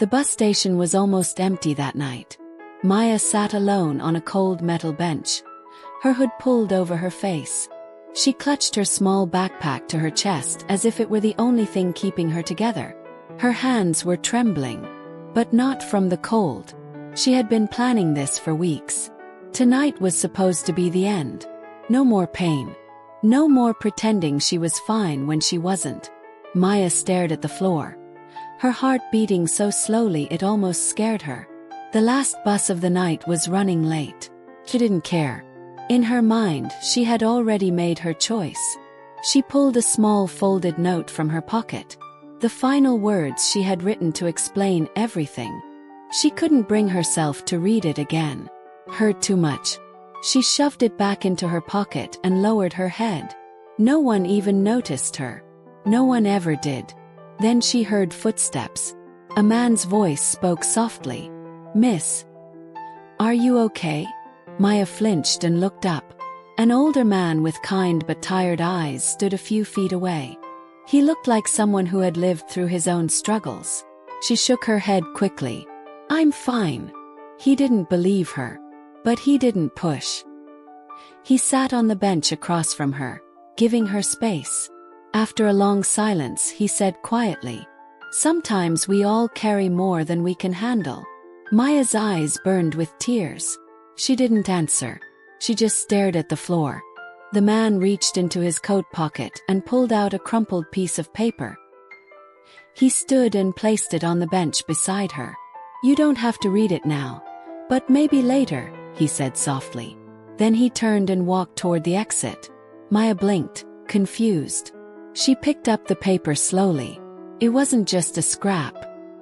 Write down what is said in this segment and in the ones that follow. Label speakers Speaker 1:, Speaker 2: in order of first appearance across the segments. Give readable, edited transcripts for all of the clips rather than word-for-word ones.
Speaker 1: The bus station was almost empty that night. Maya sat alone on a cold metal bench, her hood pulled over her face. She clutched her small backpack to her chest as if it were the only thing keeping her together. Her hands were trembling, but not from the cold. She had been planning this for weeks. Tonight was supposed to be the end. No more pain. No more pretending she was fine when she wasn't. Maya stared at the floor, her heart beating so slowly it almost scared her. The last bus of the night was running late. She didn't care. In her mind, she had already made her choice. She pulled a small folded note from her pocket. The final words she had written to explain everything. She couldn't bring herself to read it again. Hurt too much. She shoved it back into her pocket and lowered her head. No one even noticed her. No one ever did. Then she heard footsteps. A man's voice spoke softly. "Miss, are you okay?" Maya flinched and looked up. An older man with kind but tired eyes stood a few feet away. He looked like someone who had lived through his own struggles. She shook her head quickly. "I'm fine." He didn't believe her. But he didn't push. He sat on the bench across from her, giving her space. After a long silence, he said quietly, "Sometimes we all carry more than we can handle." Maya's eyes burned with tears. She didn't answer. She just stared at the floor. The man reached into his coat pocket and pulled out a crumpled piece of paper. He stood and placed it on the bench beside her. "You don't have to read it now, but maybe later," he said softly. Then he turned and walked toward the exit. Maya blinked, confused. She picked up the paper slowly. It wasn't just a scrap.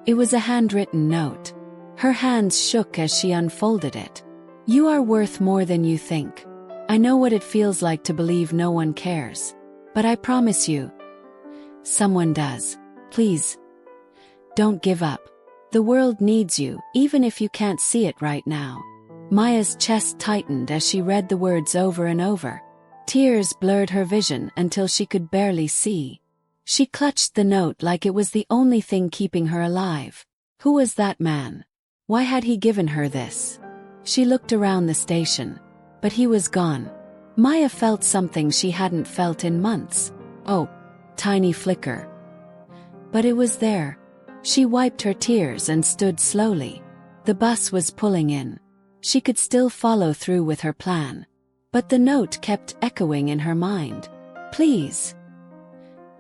Speaker 1: It was a handwritten note. Her hands shook as she unfolded it. "You are worth more than you think. I know what it feels like to believe no one cares. But I promise you, someone does. Please, don't give up. The world needs you, even if you can't see it right now." Maya's chest tightened as she read the words over and over. Tears blurred her vision until she could barely see. She clutched the note like it was the only thing keeping her alive. Who was that man? Why had he given her this? She looked around the station, but he was gone. Maya felt something she hadn't felt in months. Oh, tiny flicker. But it was there. She wiped her tears and stood slowly. The bus was pulling in. She could still follow through with her plan. But the note kept echoing in her mind. "Please,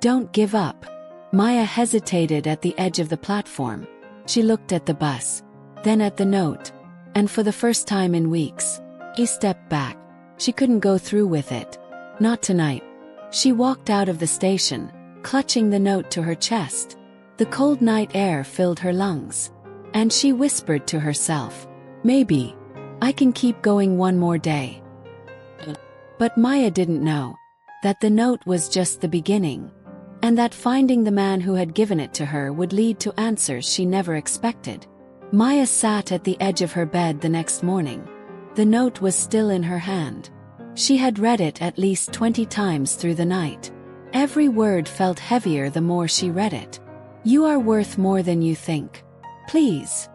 Speaker 1: don't give up." Maya hesitated at the edge of the platform. She looked at the bus, then at the note, and for the first time in weeks, she stepped back. She couldn't go through with it. Not tonight. She walked out of the station, clutching the note to her chest. The cold night air filled her lungs. And she whispered to herself, "Maybe I can keep going one more day." But Maya didn't know that the note was just the beginning, and that finding the man who had given it to her would lead to answers she never expected. Maya sat at the edge of her bed the next morning. The note was still in her hand. She had read it at least 20 times through the night. Every word felt heavier the more she read it. "You are worth more than you think. Please,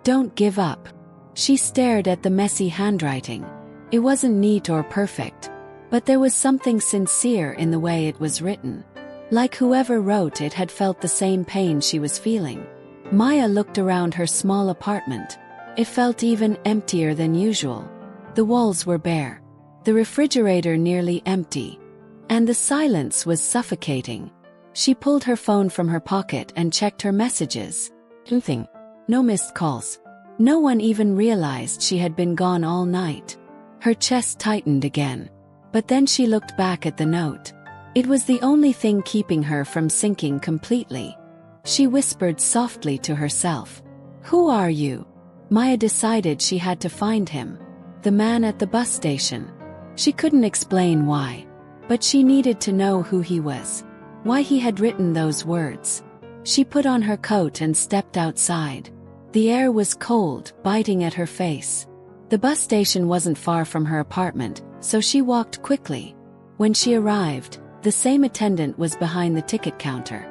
Speaker 1: don't give up." She stared at the messy handwriting. It wasn't neat or perfect, but there was something sincere in the way it was written. Like whoever wrote it had felt the same pain she was feeling. Maya looked around her small apartment. It felt even emptier than usual. The walls were bare, the refrigerator nearly empty, and the silence was suffocating. She pulled her phone from her pocket and checked her messages. Nothing. No missed calls. No one even realized she had been gone all night. Her chest tightened again. But then she looked back at the note. It was the only thing keeping her from sinking completely. She whispered softly to herself, "Who are you?" Maya decided she had to find him. The man at the bus station. She couldn't explain why, but she needed to know who he was. Why he had written those words. She put on her coat and stepped outside. The air was cold, biting at her face. The bus station wasn't far from her apartment, so she walked quickly. When she arrived, the same attendant was behind the ticket counter.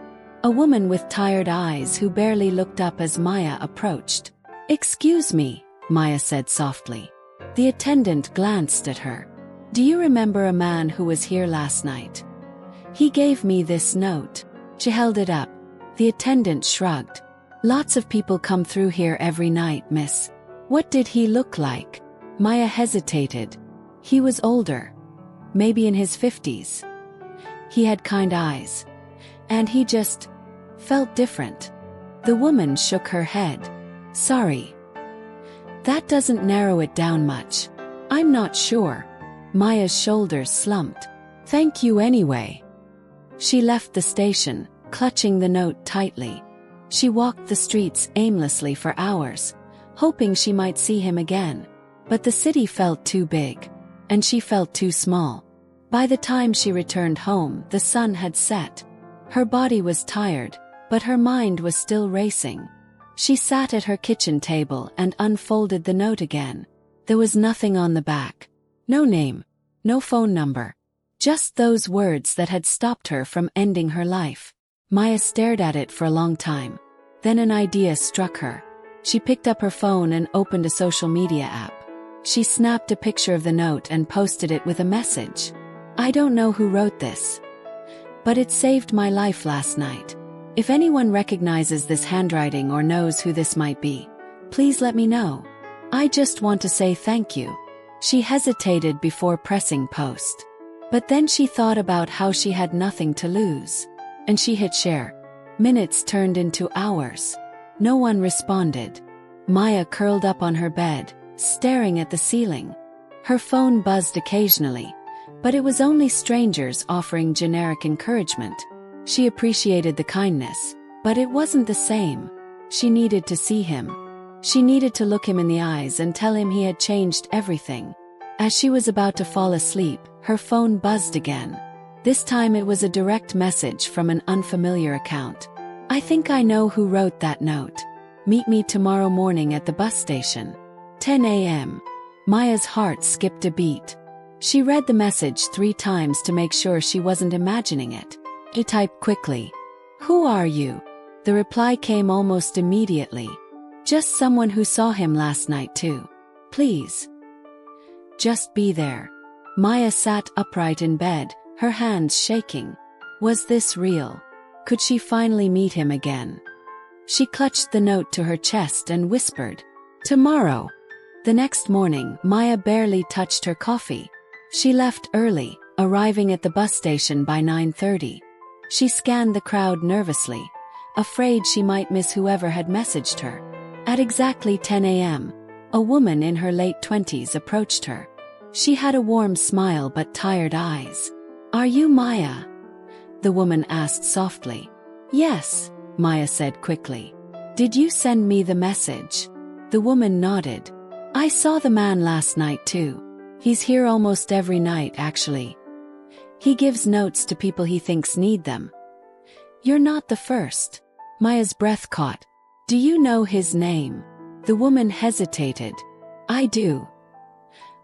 Speaker 1: A woman with tired eyes who barely looked up as Maya approached. "Excuse me," Maya said softly. The attendant glanced at her. "Do you remember a man who was here last night? He gave me this note." She held it up. The attendant shrugged. "Lots of people come through here every night, miss." "What did he look like?" Maya hesitated. "He was older. Maybe in his 50s. He had kind eyes. And he just felt different." The woman shook her head. "Sorry. That doesn't narrow it down much. I'm not sure." Maya's shoulders slumped. "Thank you anyway." She left the station, clutching the note tightly. She walked the streets aimlessly for hours, hoping she might see him again. But the city felt too big. And she felt too small. By the time she returned home, the sun had set. Her body was tired, but her mind was still racing. She sat at her kitchen table and unfolded the note again. There was nothing on the back. No name. No phone number. Just those words that had stopped her from ending her life. Maya stared at it for a long time. Then an idea struck her. She picked up her phone and opened a social media app. She snapped a picture of the note and posted it with a message. "I don't know who wrote this, but it saved my life last night. If anyone recognizes this handwriting or knows who this might be, please let me know. I just want to say thank you." She hesitated before pressing post. But then she thought about how she had nothing to lose. And she hit share. Minutes turned into hours. No one responded. Maya curled up on her bed, staring at the ceiling. Her phone buzzed occasionally, but it was only strangers offering generic encouragement. She appreciated the kindness, but it wasn't the same. She needed to see him. She needed to look him in the eyes and tell him he had changed everything. As she was about to fall asleep, her phone buzzed again. This time it was a direct message from an unfamiliar account. "I think I know who wrote that note. Meet me tomorrow morning at the bus station. 10 a.m. Maya's heart skipped a beat. She read the message 3 times to make sure she wasn't imagining it. She typed quickly. "Who are you?" The reply came almost immediately. "Just someone who saw him last night too. Please. Just be there." Maya sat upright in bed, her hands shaking. Was this real? Could she finally meet him again? She clutched the note to her chest and whispered, "Tomorrow." The next morning, Maya barely touched her coffee. She left early, arriving at the bus station by 9:30. She scanned the crowd nervously, afraid she might miss whoever had messaged her. At exactly 10 a.m., a woman in her late 20s approached her. She had a warm smile but tired eyes. "Are you Maya?" the woman asked softly. "Yes," Maya said quickly. "Did you send me the message?" The woman nodded. "I saw the man last night too. He's here almost every night, actually. He gives notes to people he thinks need them." "You're not the first." Maya's breath caught. "Do you know his name?" The woman hesitated. "I do.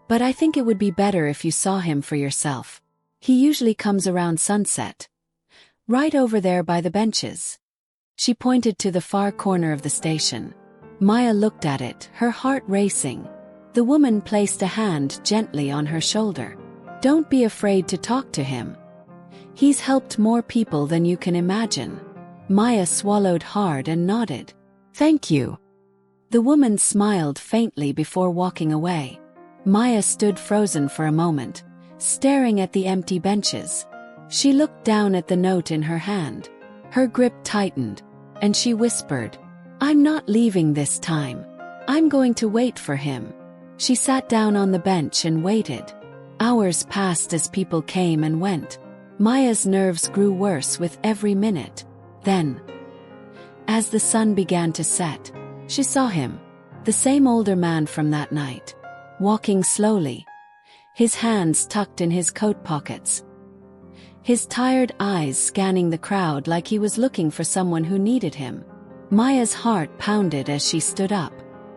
Speaker 1: But I think it would be better if you saw him for yourself. He usually comes around sunset. Right over there by the benches." She pointed to the far corner of the station. Maya looked at it, her heart racing. The woman placed a hand gently on her shoulder. "Don't be afraid to talk to him. He's helped more people than you can imagine." Maya swallowed hard and nodded. "Thank you." The woman smiled faintly before walking away. Maya stood frozen for a moment, staring at the empty benches. She looked down at the note in her hand. Her grip tightened, and she whispered, "I'm not leaving this time. I'm going to wait for him." She sat down on the bench and waited. Hours passed as people came and went. Maya's nerves grew worse with every minute. Then, as the sun began to set, she saw him, the same older man from that night, walking slowly, his hands tucked in his coat pockets, his tired eyes scanning the crowd like he was looking for someone who needed him. Maya's heart pounded as she stood up.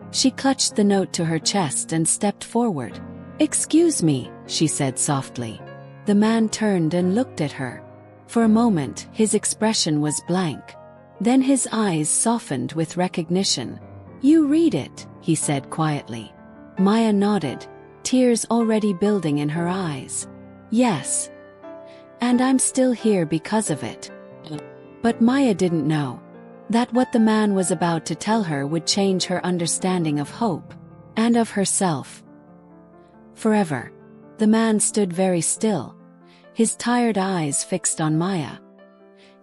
Speaker 1: She clutched the note to her chest and stepped forward. "Excuse me," she said softly. The man turned and looked at her. For a moment, his expression was blank. Then his eyes softened with recognition. "You read it," he said quietly. Maya nodded, tears already building in her eyes. "Yes. And I'm still here because of it." But Maya didn't know that what the man was about to tell her would change her understanding of hope and of herself forever. The man stood very still, his tired eyes fixed on Maya.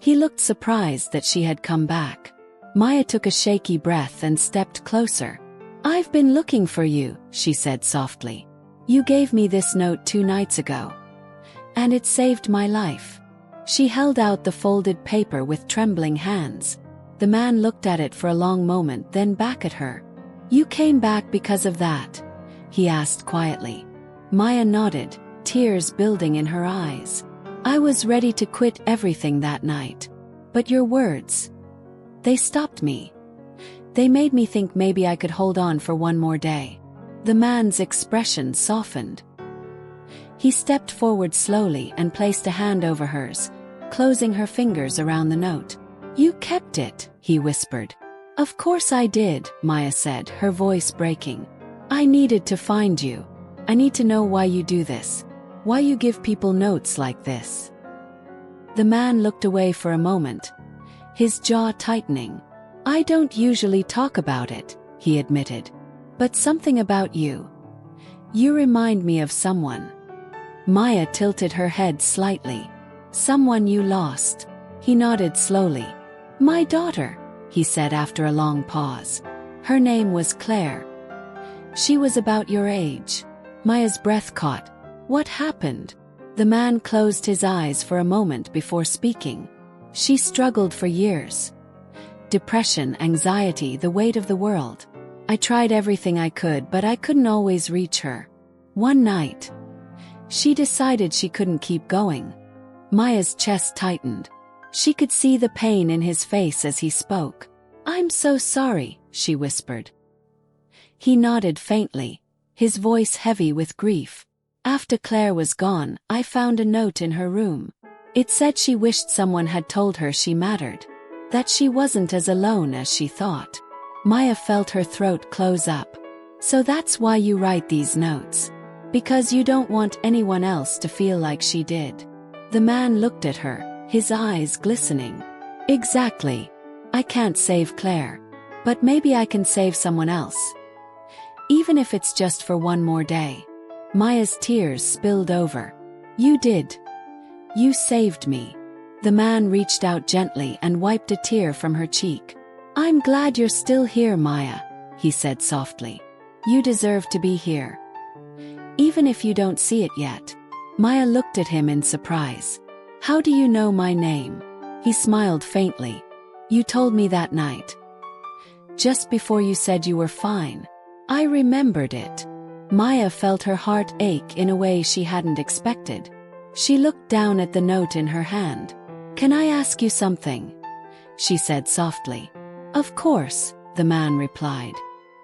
Speaker 1: He looked surprised that she had come back. Maya took a shaky breath and stepped closer. "I've been looking for you," she said softly. "You gave me this note 2 nights ago. And it saved my life." She held out the folded paper with trembling hands. The man looked at it for a long moment, then back at her. "You came back because of that?" he asked quietly. Maya nodded, tears building in her eyes. "I was ready to quit everything that night. But your words, they stopped me. They made me think maybe I could hold on for one more day." The man's expression softened. He stepped forward slowly and placed a hand over hers, closing her fingers around the note. "You kept it," he whispered. "Of course I did," Maya said, her voice breaking. "I needed to find you. I need to know why you do this. Why you give people notes like this." The man looked away for a moment, his jaw tightening. "I don't usually talk about it," he admitted. "But something about you. You remind me of someone." Maya tilted her head slightly. "Someone you lost." He nodded slowly. "My daughter," he said after a long pause. "Her name was Claire. She was about your age." Maya's breath caught. "What happened?" The man closed his eyes for a moment before speaking. "She struggled for years. Depression, anxiety, the weight of the world. I tried everything I could, but I couldn't always reach her. One night, she decided she couldn't keep going." Maya's chest tightened. She could see the pain in his face as he spoke. "I'm so sorry," she whispered. He nodded faintly, his voice heavy with grief. "After Claire was gone, I found a note in her room. It said she wished someone had told her she mattered, that she wasn't as alone as she thought." Maya felt her throat close up. "So that's why you write these notes? Because you don't want anyone else to feel like she did?" The man looked at her, his eyes glistening. "Exactly. I can't save Claire. But maybe I can save someone else. Even if it's just for one more day." Maya's tears spilled over. "You did. You saved me." The man reached out gently and wiped a tear from her cheek. "I'm glad you're still here, Maya," he said softly. "You deserve to be here. Even if you don't see it yet." Maya looked at him in surprise. "How do you know my name?" He smiled faintly. "You told me that night. Just before you said you were fine. I remembered it." Maya felt her heart ache in a way she hadn't expected. She looked down at the note in her hand. "Can I ask you something?" she said softly. "Of course," the man replied.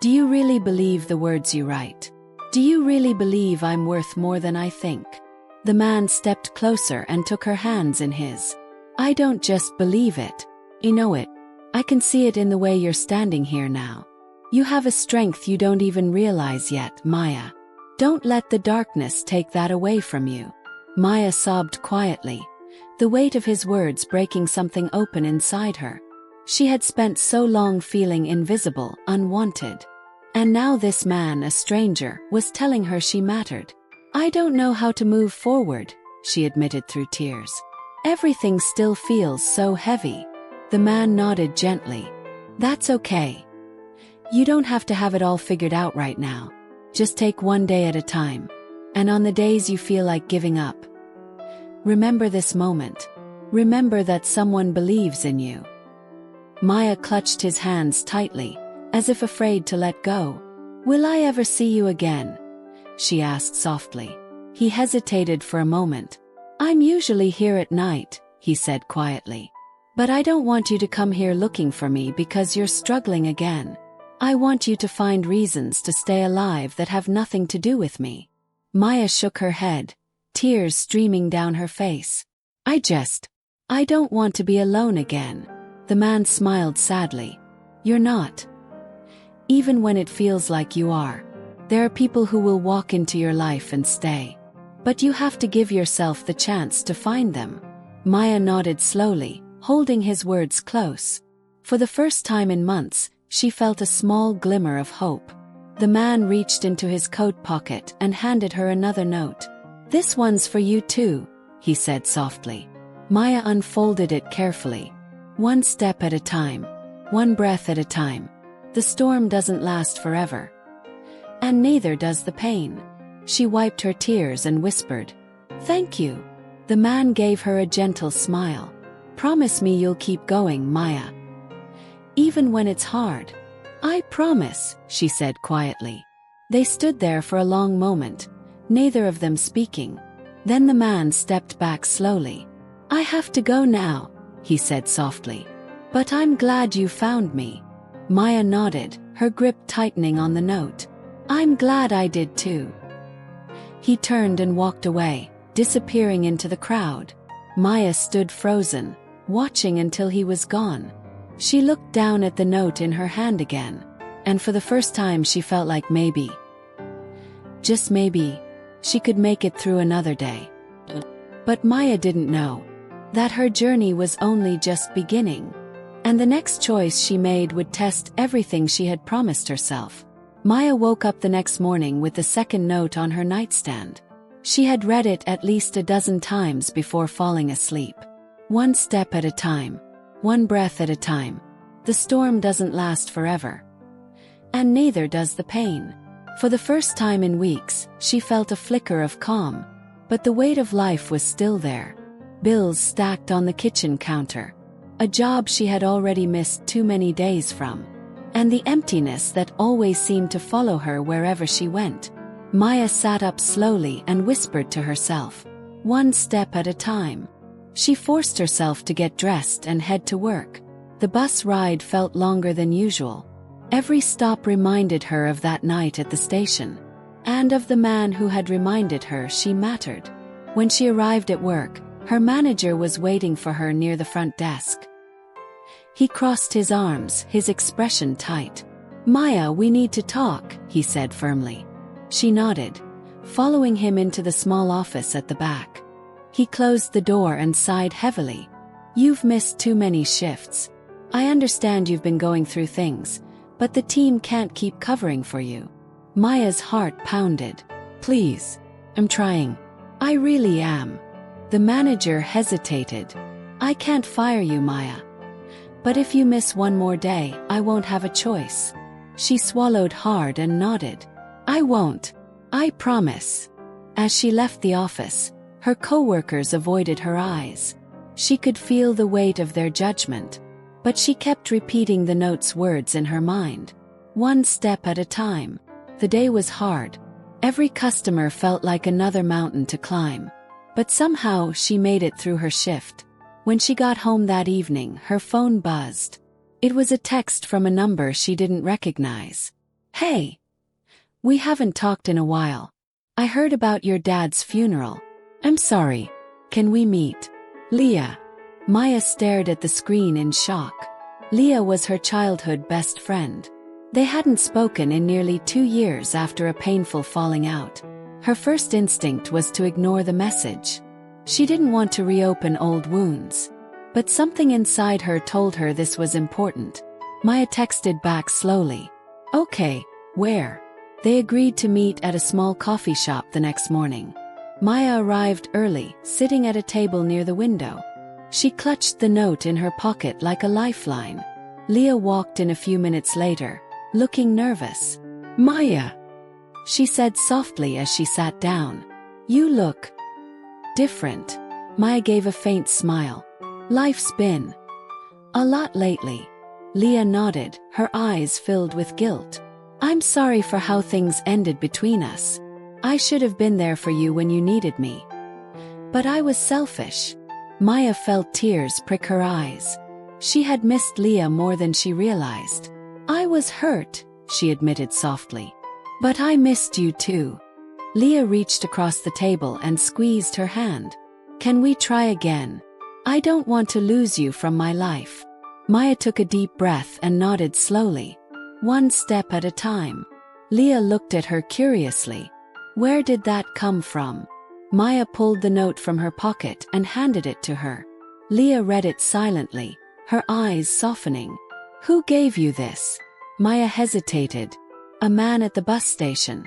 Speaker 1: "Do you really believe the words you write? Do you really believe I'm worth more than I think?" The man stepped closer and took her hands in his. "I don't just believe it. I know it. I can see it in the way you're standing here now. You have a strength you don't even realize yet, Maya. Don't let the darkness take that away from you." Maya sobbed quietly, the weight of his words breaking something open inside her. She had spent so long feeling invisible, unwanted. And now this man, a stranger, was telling her she mattered. "I don't know how to move forward," she admitted through tears. "Everything still feels so heavy." The man nodded gently. "That's okay. You don't have to have it all figured out right now. Just take one day at a time. And on the days you feel like giving up, remember this moment. Remember that someone believes in you." Maya clutched his hands tightly, as if afraid to let go. "Will I ever see you again?" she asked softly. He hesitated for a moment. "I'm usually here at night," he said quietly. "But I don't want you to come here looking for me because you're struggling again. I want you to find reasons to stay alive that have nothing to do with me." Maya shook her head, tears streaming down her face. I just I don't want to be alone again. The man smiled sadly. You're not. Even when it feels like you are. There are people who will walk into your life and stay. But you have to give yourself the chance to find them. Maya nodded slowly, holding his words close. For the first time in months, she felt a small glimmer of hope. The man reached into his coat pocket and handed her another note. This one's for you too, he said softly. Maya unfolded it carefully. One step at a time. One breath at a time. The storm doesn't last forever. And neither does the pain. She wiped her tears and whispered, Thank you. The man gave her a gentle smile. Promise me you'll keep going, Maya. Even when it's hard. I promise, she said quietly. They stood there for a long moment, neither of them speaking. Then the man stepped back slowly. I have to go now, he said softly. But I'm glad you found me. Maya nodded, her grip tightening on the note. I'm glad I did too. He turned and walked away, disappearing into the crowd. Maya stood frozen, watching until he was gone. She looked down at the note in her hand again, and for the first time she felt like maybe, just maybe, she could make it through another day. But Maya didn't know that her journey was only just beginning, and the next choice she made would test everything she had promised herself. Maya woke up the next morning with the second note on her nightstand. She had read it at least a dozen times before falling asleep. One step at a time. One breath at a time. The storm doesn't last forever. And neither does the pain. For the first time in weeks, she felt a flicker of calm. But the weight of life was still there. Bills stacked on the kitchen counter. A job she had already missed too many days from. And the emptiness that always seemed to follow her wherever she went. Maya sat up slowly and whispered to herself. One step at a time. She forced herself to get dressed and head to work. The bus ride felt longer than usual. Every stop reminded her of that night at the station. And of the man who had reminded her she mattered. When she arrived at work, her manager was waiting for her near the front desk. He crossed his arms, his expression tight. Maya, we need to talk, he said firmly. She nodded, following him into the small office at the back. He closed the door and sighed heavily. You've missed too many shifts. I understand you've been going through things, but the team can't keep covering for you. Maya's heart pounded. Please. I'm trying. I really am. The manager hesitated. I can't fire you, Maya. But if you miss one more day, I won't have a choice. She swallowed hard and nodded. I won't. I promise. As she left the office, her coworkers avoided her eyes. She could feel the weight of their judgment. But she kept repeating the note's words in her mind. One step at a time. The day was hard. Every customer felt like another mountain to climb. But somehow she made it through her shift. When she got home that evening, her phone buzzed. It was a text from a number she didn't recognize. Hey! We haven't talked in a while. I heard about your dad's funeral. I'm sorry. Can we meet? Leah. Maya stared at the screen in shock. Leah was her childhood best friend. They hadn't spoken in nearly 2 years after a painful falling out. Her first instinct was to ignore the message. She didn't want to reopen old wounds. But something inside her told her this was important. Maya texted back slowly. Okay, where? They agreed to meet at a small coffee shop the next morning. Maya arrived early, sitting at a table near the window. She clutched the note in her pocket like a lifeline. Leah walked in a few minutes later, looking nervous. Maya, she said softly as she sat down. You look different. Maya gave a faint smile. Life's been a lot lately. Leah nodded, her eyes filled with guilt. I'm sorry for how things ended between us. I should have been there for you when you needed me. But I was selfish. Maya felt tears prick her eyes. She had missed Leah more than she realized. I was hurt, she admitted softly. But I missed you too. Leah reached across the table and squeezed her hand. Can we try again? I don't want to lose you from my life. Maya took a deep breath and nodded slowly. One step at a time. Leah looked at her curiously. Where did that come from? Maya pulled the note from her pocket and handed it to her. Leah read it silently, her eyes softening. Who gave you this? Maya hesitated. A man at the bus station.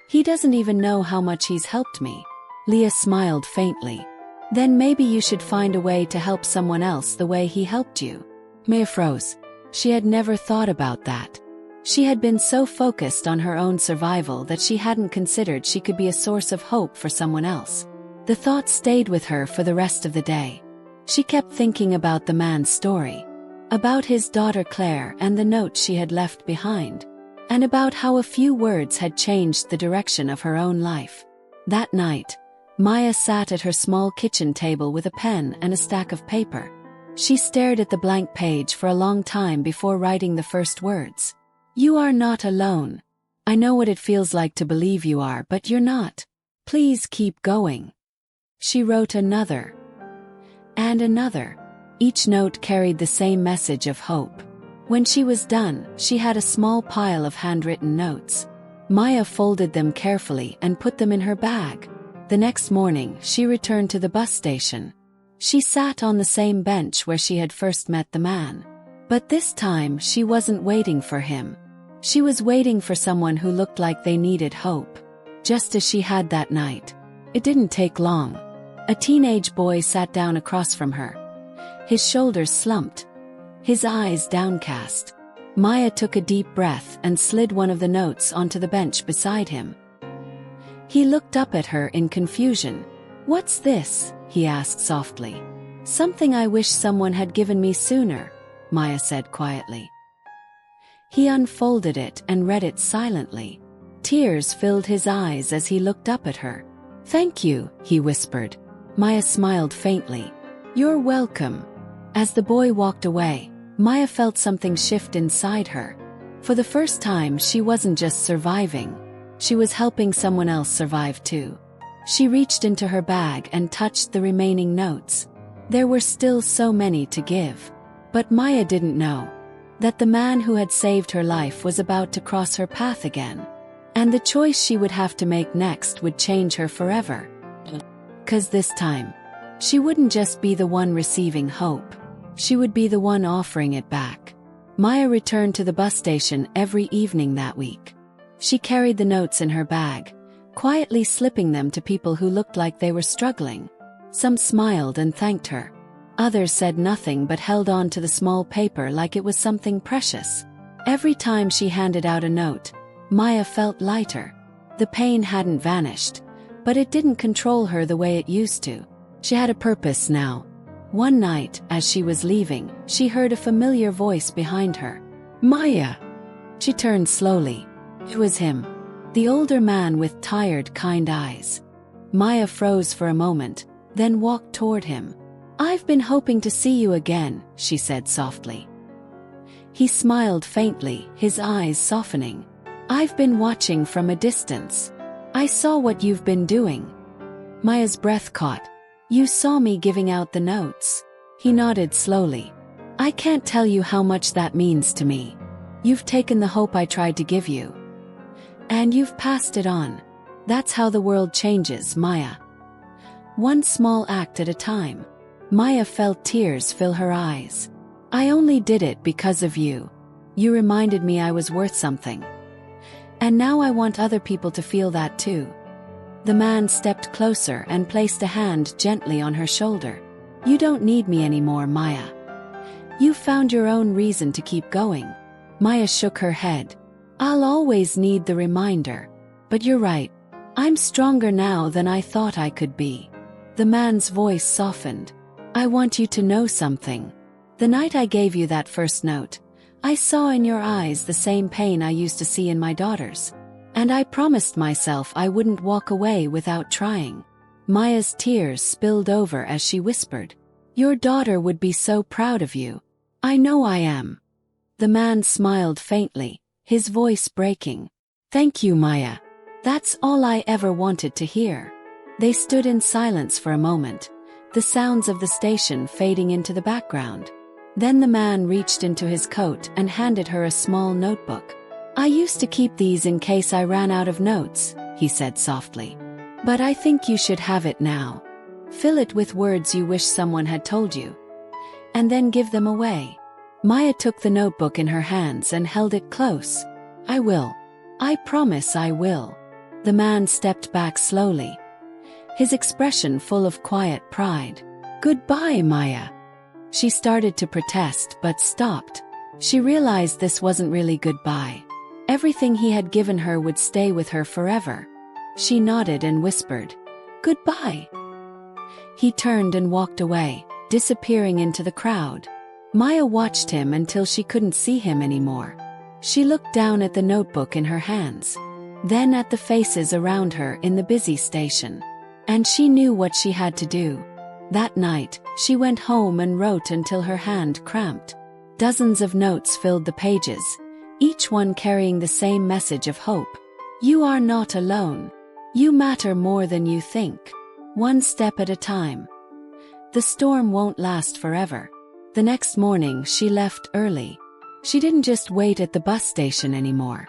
Speaker 1: He doesn't even know how much he's helped me. Leah smiled faintly. Then maybe you should find a way to help someone else the way he helped you. Maya froze. She had never thought about that. She had been so focused on her own survival that she hadn't considered she could be a source of hope for someone else. The thought stayed with her for the rest of the day. She kept thinking about the man's story, about his daughter Claire and the note she had left behind, and about how a few words had changed the direction of her own life. That night, Maya sat at her small kitchen table with a pen and a stack of paper. She stared at the blank page for a long time before writing the first words. You are not alone. I know what it feels like to believe you are, but you're not. Please keep going. She wrote another. And another. Each note carried the same message of hope. When she was done, she had a small pile of handwritten notes. Maya folded them carefully and put them in her bag. The next morning, she returned to the bus station. She sat on the same bench where she had first met the man. But this time, she wasn't waiting for him. She was waiting for someone who looked like they needed hope, just as she had that night. It didn't take long. A teenage boy sat down across from her. His shoulders slumped, his eyes downcast. Maya took a deep breath and slid one of the notes onto the bench beside him. He looked up at her in confusion. What's this? He asked softly. Something I wish someone had given me sooner, Maya said quietly. He unfolded it and read it silently. Tears filled his eyes as he looked up at her. Thank you, he whispered. Maya smiled faintly. You're welcome. As the boy walked away, Maya felt something shift inside her. For the first time, she wasn't just surviving. She was helping someone else survive too. She reached into her bag and touched the remaining notes. There were still so many to give. But Maya didn't know that the man who had saved her life was about to cross her path again. And the choice she would have to make next would change her forever. 'Cause this time, she wouldn't just be the one receiving hope. She would be the one offering it back. Maya returned to the bus station every evening that week. She carried the notes in her bag, quietly slipping them to people who looked like they were struggling. Some smiled and thanked her. Others said nothing but held on to the small paper like it was something precious. Every time she handed out a note, Maya felt lighter. The pain hadn't vanished, but it didn't control her the way it used to. She had a purpose now. One night, as she was leaving, she heard a familiar voice behind her. Maya! She turned slowly. It was him. The older man with tired, kind eyes. Maya froze for a moment, then walked toward him. I've been hoping to see you again, she said softly. He smiled faintly, his eyes softening. I've been watching from a distance. I saw what you've been doing. Maya's breath caught. You saw me giving out the notes. He nodded slowly. I can't tell you how much that means to me. You've taken the hope I tried to give you. And you've passed it on. That's how the world changes, Maya. One small act at a time. Maya felt tears fill her eyes. I only did it because of you. You reminded me I was worth something. And now I want other people to feel that too. The man stepped closer and placed a hand gently on her shoulder. You don't need me anymore, Maya. You found your own reason to keep going. Maya shook her head. I'll always need the reminder. But you're right. I'm stronger now than I thought I could be. The man's voice softened. I want you to know something. The night I gave you that first note, I saw in your eyes the same pain I used to see in my daughter's. And I promised myself I wouldn't walk away without trying. Maya's tears spilled over as she whispered. Your daughter would be so proud of you. I know I am. The man smiled faintly, his voice breaking. Thank you, Maya. That's all I ever wanted to hear. They stood in silence for a moment, the sounds of the station fading into the background. Then the man reached into his coat and handed her a small notebook. "I used to keep these in case I ran out of notes," he said softly. "But I think you should have it now. Fill it with words you wish someone had told you. And then give them away." Maya took the notebook in her hands and held it close. "I will. I promise I will." The man stepped back slowly, his expression full of quiet pride. "Goodbye, Maya." She started to protest but stopped. She realized this wasn't really goodbye. Everything he had given her would stay with her forever. She nodded and whispered, "Goodbye." He turned and walked away, disappearing into the crowd. Maya watched him until she couldn't see him anymore. She looked down at the notebook in her hands, then at the faces around her in the busy station. And she knew what she had to do. That night, she went home and wrote until her hand cramped. Dozens of notes filled the pages, each one carrying the same message of hope. You are not alone. You matter more than you think. One step at a time. The storm won't last forever. The next morning, she left early. She didn't just wait at the bus station anymore.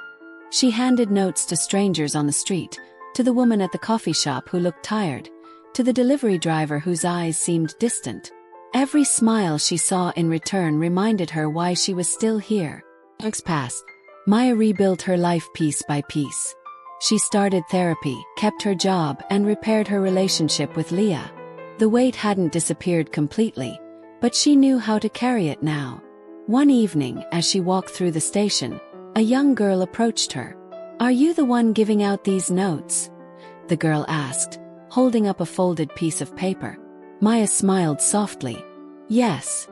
Speaker 1: She handed notes to strangers on the street, to the woman at the coffee shop who looked tired, to the delivery driver whose eyes seemed distant. Every smile she saw in return reminded her why she was still here. Weeks passed. Maya rebuilt her life piece by piece. She started therapy, kept her job, and repaired her relationship with Leah. The weight hadn't disappeared completely, but she knew how to carry it now. One evening, as she walked through the station, a young girl approached her. "Are you the one giving out these notes?" the girl asked, holding up a folded piece of paper. Maya smiled softly. "Yes."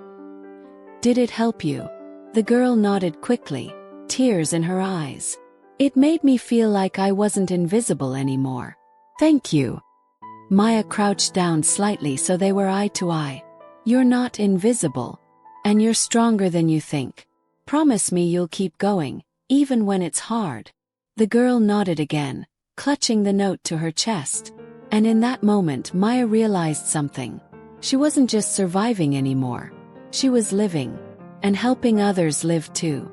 Speaker 1: "Did it help you?" The girl nodded quickly, tears in her eyes. "It made me feel like I wasn't invisible anymore." "Thank you." Maya crouched down slightly so they were eye to eye. "You're not invisible. And you're stronger than you think. Promise me you'll keep going, even when it's hard." The girl nodded again, clutching the note to her chest. And in that moment Maya realized something. She wasn't just surviving anymore. She was living, and helping others live too.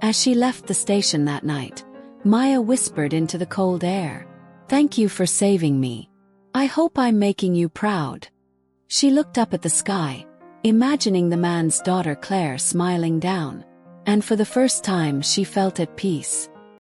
Speaker 1: As she left the station that night, Maya whispered into the cold air, "Thank you for saving me. I hope I'm making you proud." She looked up at the sky, imagining the man's daughter Claire smiling down. And for the first time she felt at peace.